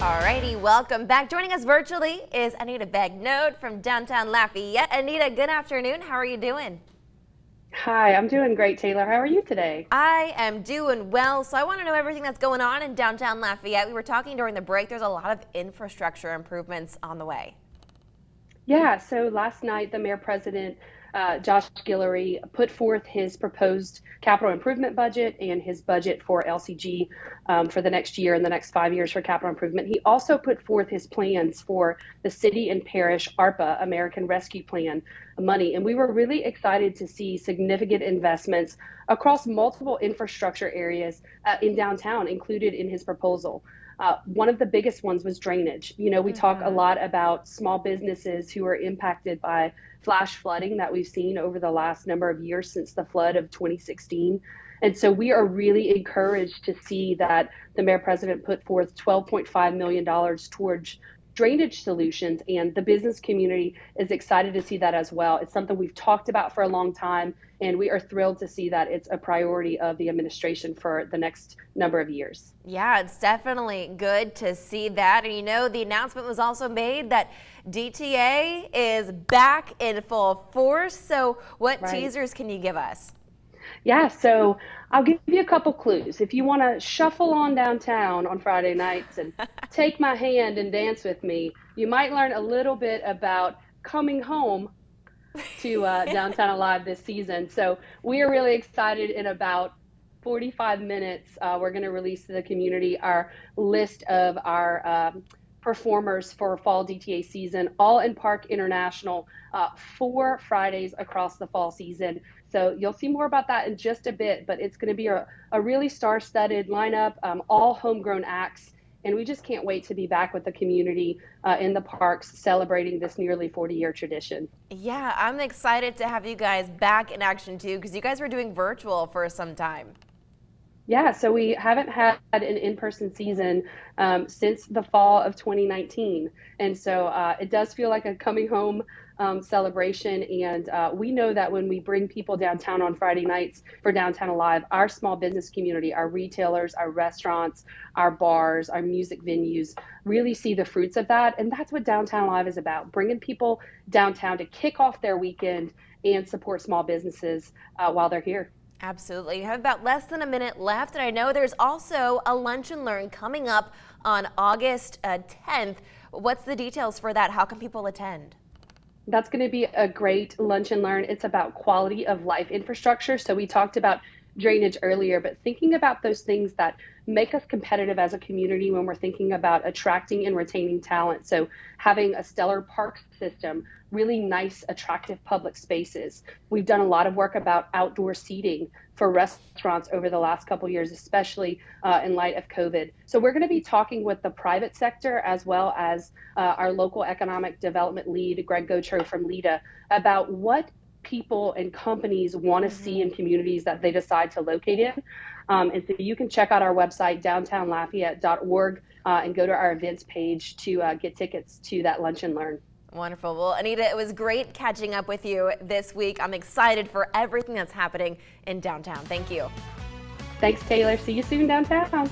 Alrighty, welcome back. Joining us virtually is Anita Begnaud from downtown Lafayette. Anita, good afternoon. How are you doing? Hi, I'm doing great, Taylor. How are you today? I am doing well. So I want to know everything that's going on in downtown Lafayette. We were talking during the break. There's a lot of infrastructure improvements on the way. Yeah, so last night the mayor president, Josh Guillory, put forth his proposed capital improvement budget and his budget for LCG for the next year and the next 5 years for capital improvement. He also put forth his plans for the city and parish ARPA, American Rescue Plan money. And we were really excited to see significant investments across multiple infrastructure areas in downtown included in his proposal. One of the biggest ones was drainage. You know, we talk a lot about small businesses who are impacted by flash flooding that we've seen over the last number of years since the flood of 2016. And so we are really encouraged to see that the mayor president put forth $12.5 million towards drainage solutions, and the business community is excited to see that as well. It's something we've talked about for a long time, and we are thrilled to see that it's a priority of the administration for the next number of years. Yeah, it's definitely good to see that. And you know, the announcement was also made that DTA is back in full force. So what teasers can you give us? Yeah, so I'll give you a couple clues. If you want to shuffle on downtown on Friday nights and take my hand and dance with me, you might learn a little bit about coming home to Downtown Alive this season. So we are really excited. In about 45 minutes, we're going to release to the community our list of our performers for fall DTA season, all in Park International, 4 Fridays across the fall season. So you'll see more about that in just a bit, but it's going to be a really star-studded lineup, all homegrown acts. And we just can't wait to be back with the community in the parks celebrating this nearly 40-year tradition. Yeah, I'm excited to have you guys back in action too, because you guys were doing virtual for some time. Yeah, so we haven't had an in-person season since the fall of 2019. And so it does feel like a coming home celebration. And we know that when we bring people downtown on Friday nights for Downtown Alive, our small business community, our retailers, our restaurants, our bars, our music venues really see the fruits of that. And that's what Downtown Alive is about, bringing people downtown to kick off their weekend and support small businesses while they're here. Absolutely. You have about less than a minute left, and I know there's also a lunch and learn coming up on August 10th. What's the details for that? How can people attend? That's going to be a great lunch and learn. It's about quality of life infrastructure. So we talked about drainage earlier, but thinking about those things that make us competitive as a community when we're thinking about attracting and retaining talent. So having a stellar park system, really nice, attractive public spaces. We've done a lot of work about outdoor seating for restaurants over the last couple of years, especially in light of COVID. So we're going to be talking with the private sector as well as our local economic development lead, Greg Gotro from LEDA, about what people and companies want to see in communities that they decide to locate in. And so you can check out our website, downtownlafayette.org, and go to our events page to get tickets to that lunch and learn. Wonderful. Well, Anita, it was great catching up with you this week. I'm excited for everything that's happening in downtown. Thank you. Thanks, Taylor. See you soon downtown.